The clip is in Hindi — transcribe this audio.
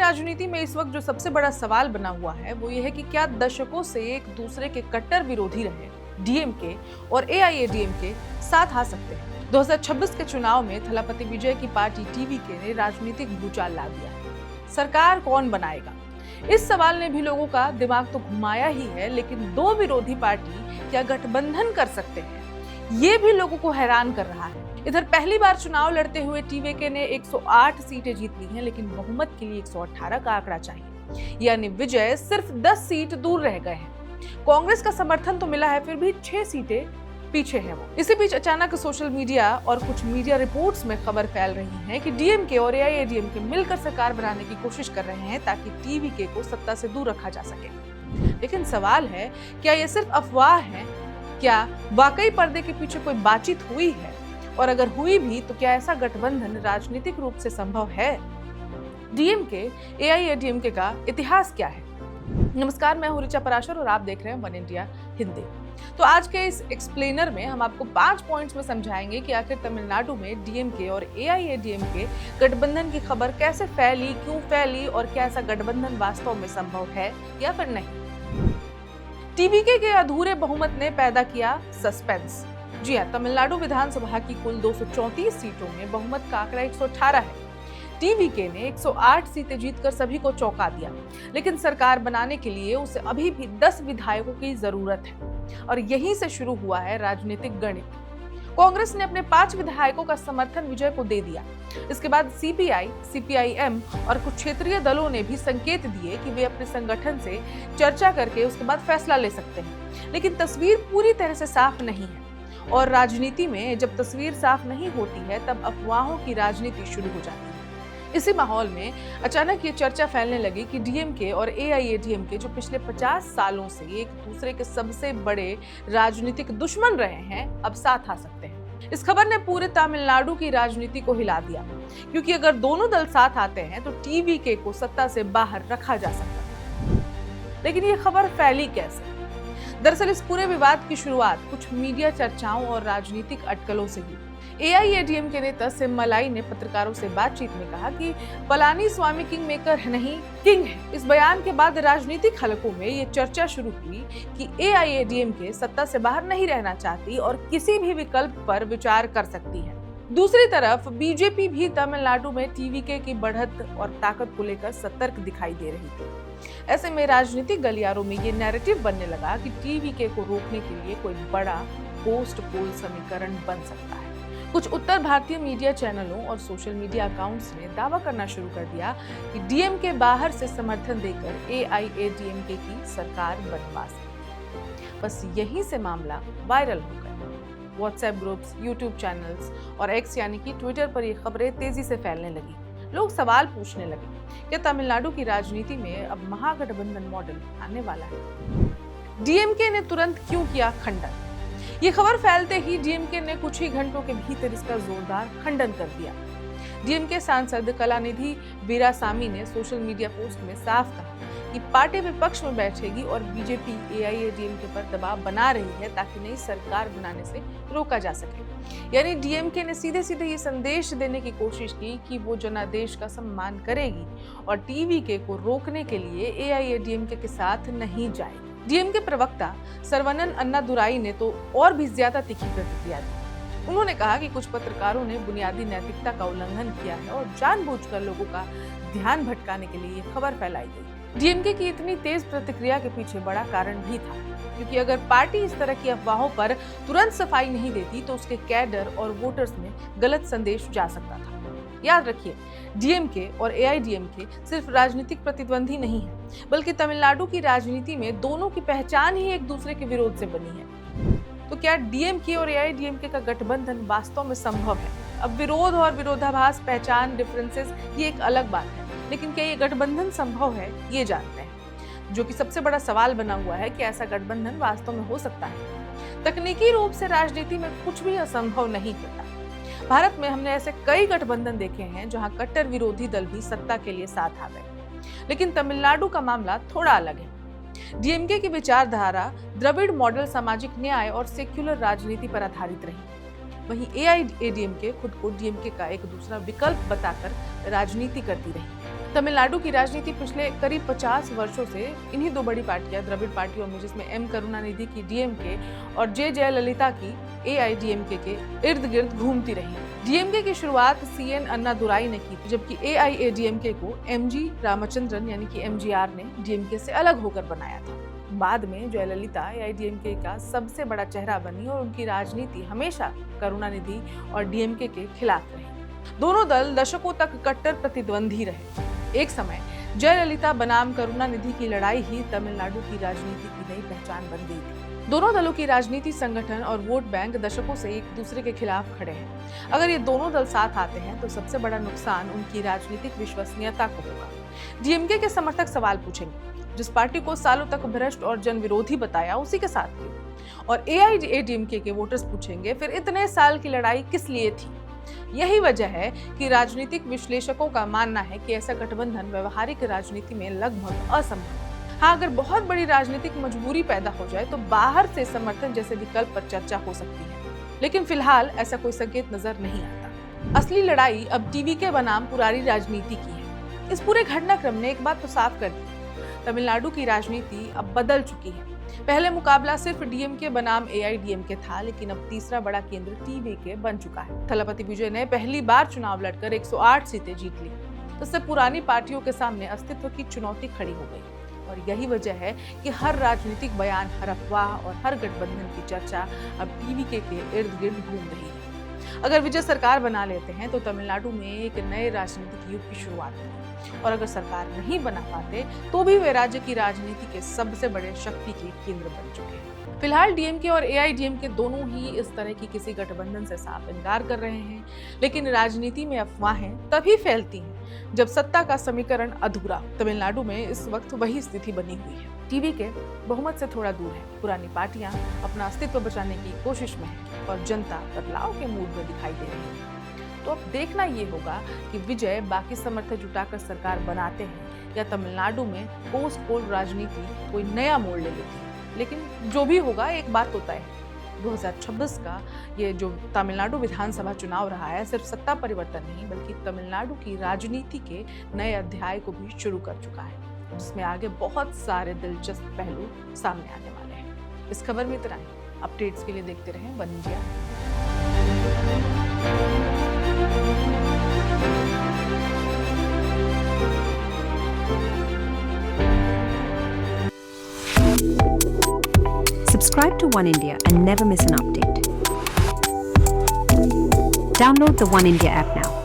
राजनीति में इस वक्त जो सबसे बड़ा सवाल बना हुआ है वो ये है कि क्या दशकों से एक दूसरे के कट्टर विरोधी रहे डीएमके और एआईएडीएमके साथ आ सकते हैं। 2026 के चुनाव में थलापति विजय की पार्टी टीवीके ने राजनीतिक भूचाल ला दिया है। सरकार कौन बनाएगा, इस सवाल ने भी लोगों का दिमाग तो घुमाया ही है, लेकिन दो विरोधी पार्टी क्या गठबंधन कर सकते हैं, ये भी लोगों को हैरान कर रहा है। इधर पहली बार चुनाव लड़ते हुए टीवीके ने 108 सीटें जीत ली हैं, लेकिन बहुमत के लिए 118 का आंकड़ा चाहिए, यानी विजय सिर्फ 10 सीट दूर रह गए हैं। कांग्रेस का समर्थन तो मिला है, फिर भी 6 सीटें पीछे है वो। इसी बीच अचानक सोशल मीडिया और कुछ मीडिया रिपोर्ट्स में खबर फैल रही है कि डीएमके और एआईएडीएमके मिलकर सरकार बनाने की कोशिश कर रहे हैं ताकि टीवीके को सत्ता से दूर रखा जा सके। लेकिन सवाल है, क्या ये सिर्फ अफवाह है? क्या वाकई पर्दे के पीछे कोई बातचीत हुई है? और अगर हुई भी तो क्या ऐसा गठबंधन राजनीतिक रूप से संभव है? डीएमके एआईएडीएमके का इतिहास क्या है? नमस्कार, मैं हूं ऋचा पराशर और आप देख रहे हैं वन इंडिया हिंदी। तो आज के इस एक्सप्लेनर में हम आपको 5 पॉइंट्स में समझाएंगे कि आखिर तमिलनाडु में डीएमके और एआईएडीएमके गठबंधन की खबर कैसे फैली, क्यों फैली और क्या ऐसा गठबंधन वास्तव में संभव है या फिर नहीं। टीवीके के अधूरे बहुमत ने पैदा किया सस्पेंस। जी हां, तमिलनाडु विधानसभा की कुल 234 सीटों में बहुमत का आंकड़ा 118 है। टीवीके ने 108 सीटें जीतकर सभी को चौंका दिया, लेकिन सरकार बनाने के लिए उसे अभी भी 10 विधायकों की जरूरत है और यहीं से शुरू हुआ है राजनीतिक गणित। कांग्रेस ने अपने 5 विधायकों का समर्थन विजय को दे दिया। इसके बाद सीपीआई, सीपीआईएम और कुछ क्षेत्रीय दलों ने भी संकेत दिए कि वे अपने संगठन से चर्चा करके उसके बाद फैसला ले सकते हैं, लेकिन तस्वीर पूरी तरह से साफ नहीं है। और राजनीति में जब तस्वीर साफ नहीं होती है तब अफवाहों की राजनीति शुरू हो जाती है। इसी माहौल में अचानक ये चर्चा फैलने लगी कि डीएमके और एआईएडीएमके जो पिछले 50 सालों से एक दूसरे के सबसे बड़े राजनीतिक दुश्मन रहे हैं, अब साथ आ सकते हैं। इस खबर ने पूरे तमिलनाडु की राजनीति को हिला दिया, क्योंकि अगर दोनों दल साथ आते हैं तो टीवीके को सत्ता से बाहर रखा जा सकता है। लेकिन ये खबर फैली कैसे? दरअसल इस पूरे विवाद की शुरुआत कुछ मीडिया चर्चाओं और राजनीतिक अटकलों से हुई। एआईएडीएमके नेता सिम्मलाई ने पत्रकारों से बातचीत में कहा कि पलानीस्वामी किंग मेकर नहीं, किंग है। इस बयान के बाद राजनीतिक हलकों में ये चर्चा शुरू हुई कि एआईएडीएमके सत्ता से बाहर नहीं रहना चाहती और किसी भी विकल्प पर विचार कर सकती है। दूसरी तरफ बीजेपी भी तमिलनाडु में टीवीके की बढ़त और ताकत को लेकर सतर्क दिखाई दे रही थी। ऐसे में राजनीतिक गलियारों में ये नैरेटिव बनने लगा कि टीवीके को रोकने के लिए कोई बड़ा पोस्ट पोल समीकरण बन सकता है। कुछ उत्तर भारतीय मीडिया चैनलों और सोशल मीडिया अकाउंट्स ने दावा करना शुरू कर दिया कि डीएमके बाहर से समर्थन देकर एआईएडीएमके की सरकार बनवा सकती। बस यहीं से मामला वायरल हो गया। व्हाट्सएप ग्रुप्स, यूट्यूब चैनल्स और एक्स यानी कि ट्विटर पर ये खबरें तेजी से फैलने लगी। लोग सवाल पूछने लगे, क्या तमिलनाडु की राजनीति में अब महागठबंधन मॉडल आने वाला है? डीएमके ने तुरंत क्यों किया खंडन? ये खबर फैलते ही डीएमके ने कुछ ही घंटों के भीतर इसका जोरदार खंडन कर दिया। डीएमके सांसद कलानिधि वीरासामी ने सोशल मीडिया पोस्ट में साफ कहा कि पार्टी विपक्ष में बैठेगी और बीजेपी एआईएडीएमके पर दबाव बना रही है ताकि नई सरकार बनाने से रोका जा सके। यानी डीएमके ने सीधे सीधे ये संदेश देने की कोशिश की कि वो जनादेश का सम्मान करेगी और टीवीके को रोकने के लिए एआईएडीएमके के साथ नहीं जाएगी। डीएमके प्रवक्ता सर्वनन अन्नादुराई ने तो और भी ज्यादा तीखी प्रतिक्रिया दी। उन्होंने कहा कि कुछ पत्रकारों ने बुनियादी नैतिकता का उल्लंघन किया है और जानबूझकर लोगों का ध्यान भटकाने के लिए ये खबर फैलाई गई। डीएमके की इतनी तेज प्रतिक्रिया के पीछे बड़ा कारण भी था, क्योंकि अगर पार्टी इस तरह की अफवाहों पर तुरंत सफाई नहीं देती तो उसके कैडर और वोटर्स में गलत संदेश जा सकता था। याद रखिए, डीएमके और एआईएडीएमके सिर्फ राजनीतिक प्रतिद्वंदी नहीं है, बल्कि तमिलनाडु की राजनीति में दोनों की पहचान ही एक दूसरे के विरोध से बनी है। तो क्या डीएमके और एआईएडीएमके का गठबंधन वास्तव में संभव है? अब विरोध और विरोधाभास, पहचान डिफरेंसेस, ये एक अलग बात है, लेकिन क्या ये गठबंधन संभव है, ये जानते हैं। जो कि सबसे बड़ा सवाल बना हुआ है कि ऐसा गठबंधन वास्तव में हो सकता है। तकनीकी रूप से राजनीति में कुछ भी असंभव नहीं होता। भारत में हमने ऐसे कई गठबंधन देखे हैं जहां कट्टर विरोधी दल भी सत्ता के लिए साथ आ गए, लेकिन तमिलनाडु का मामला थोड़ा अलग है। डीएमके की विचारधारा द्रविड़ मॉडल, सामाजिक न्याय और सेक्युलर राजनीति पर आधारित रही। वहीं एआईएडीएमके खुद को डीएमके का एक दूसरा विकल्प बताकर राजनीति करती रही। तमिलनाडु की राजनीति पिछले करीब 50 वर्षों से इन्हीं दो बड़ी पार्टियां द्रविड़ पार्टियों में, जिसमें एम करुणानिधि की डीएमके और जे जयललिता की एआईडीएमके के इर्द गिर्द घूमती रही। डीएमके की शुरुआत सीएन अन्नादुराई ने की थी, जबकि एआईएडीएमके को एमजी रामचंद्रन यानी कि एमजीआर ने डीएमके से अलग होकर बनाया था। बाद में जयललिता एआईडीएमके का सबसे बड़ा चेहरा बनी और उनकी राजनीति हमेशा करुणानिधि और डीएमके के खिलाफ रही। दोनों दल दशकों तक कट्टर प्रतिद्वंदी रहे। एक समय जयललिता बनाम करुणानिधि की लड़ाई ही तमिलनाडु की राजनीति की नई पहचान बन गई थी। दोनों दलों की राजनीति, संगठन और वोट बैंक दशकों से एक दूसरे के खिलाफ खड़े हैं। अगर ये दोनों दल साथ आते हैं तो सबसे बड़ा नुकसान उनकी राजनीतिक विश्वसनीयता को होगा। डीएमके के समर्थक सवाल पूछेंगे, जिस पार्टी को सालों तक भ्रष्ट और जन विरोधी बताया उसी के साथ क्यों? और एआईएडीएमके के वोटर्स पूछेंगे, फिर इतने साल की लड़ाई किस लिए थी? यही वजह है कि राजनीतिक विश्लेषकों का मानना है कि ऐसा गठबंधन व्यवहारिक राजनीति में लगभग असंभव है। हाँ, अगर बहुत बड़ी राजनीतिक मजबूरी पैदा हो जाए तो बाहर से समर्थन जैसे विकल्प पर चर्चा हो सकती है, लेकिन फिलहाल ऐसा कोई संकेत नजर नहीं आता। असली लड़ाई अब टीवी के बनाम पुरानी राजनीति की है। इस पूरे घटनाक्रम ने एक बात तो साफ कर दी, तमिलनाडु की राजनीति अब बदल चुकी है। पहले मुकाबला सिर्फ डीएमके बनाम एआईडीएमके था, लेकिन अब तीसरा बड़ा केंद्र टीवीके बन चुका है। थलपति विजय ने पहली बार चुनाव लड़कर 108 सीटें जीत ली, इससे पुरानी पार्टियों के सामने अस्तित्व की चुनौती खड़ी हो गई। और यही वजह है कि हर राजनीतिक बयान, हर अफवाह और हर गठबंधन की चर्चा अब टीवीके के इर्द गिर्द घूम रही है। अगर विजय सरकार बना लेते हैं तो तमिलनाडु में एक नए राजनीतिक युग की शुरुआत होगी, और अगर सरकार नहीं बना पाते तो भी वे राज्य की राजनीति के सबसे बड़े शक्ति के केंद्र बन चुके हैं। फिलहाल डीएमके और एआईडीएमके दोनों ही इस तरह की किसी गठबंधन से साफ इनकार कर रहे हैं, लेकिन राजनीति में अफवाहें तभी फैलती हैं जब सत्ता का समीकरण अधूरा। तमिलनाडु में इस वक्त वही स्थिति बनी हुई है। टीवीके बहुमत से थोड़ा दूर है, पुरानी पार्टियां अपना अस्तित्व बचाने की कोशिश में है और जनता बदलाव के मूड में दिखाई दे रही है। तो अब देखना ये होगा कि विजय बाकी समर्थक जुटाकर सरकार बनाते हैं या तमिलनाडु में पोस्ट पोल राजनीति कोई नया मोड़ ले लेती है। लेकिन जो भी होगा, एक बात तो तय है, 2026 का ये जो तमिलनाडु विधानसभा चुनाव रहा है, सिर्फ सत्ता परिवर्तन नहीं बल्कि तमिलनाडु की राजनीति के नए अध्याय को भी शुरू कर चुका है, जिसमें आगे बहुत सारे दिलचस्प पहलू सामने आने वाले हैं। इस खबर में इतना ही। अपडेट्स के लिए देखते रहें one India. Subscribe to One India and never miss an update. Download the One India app now.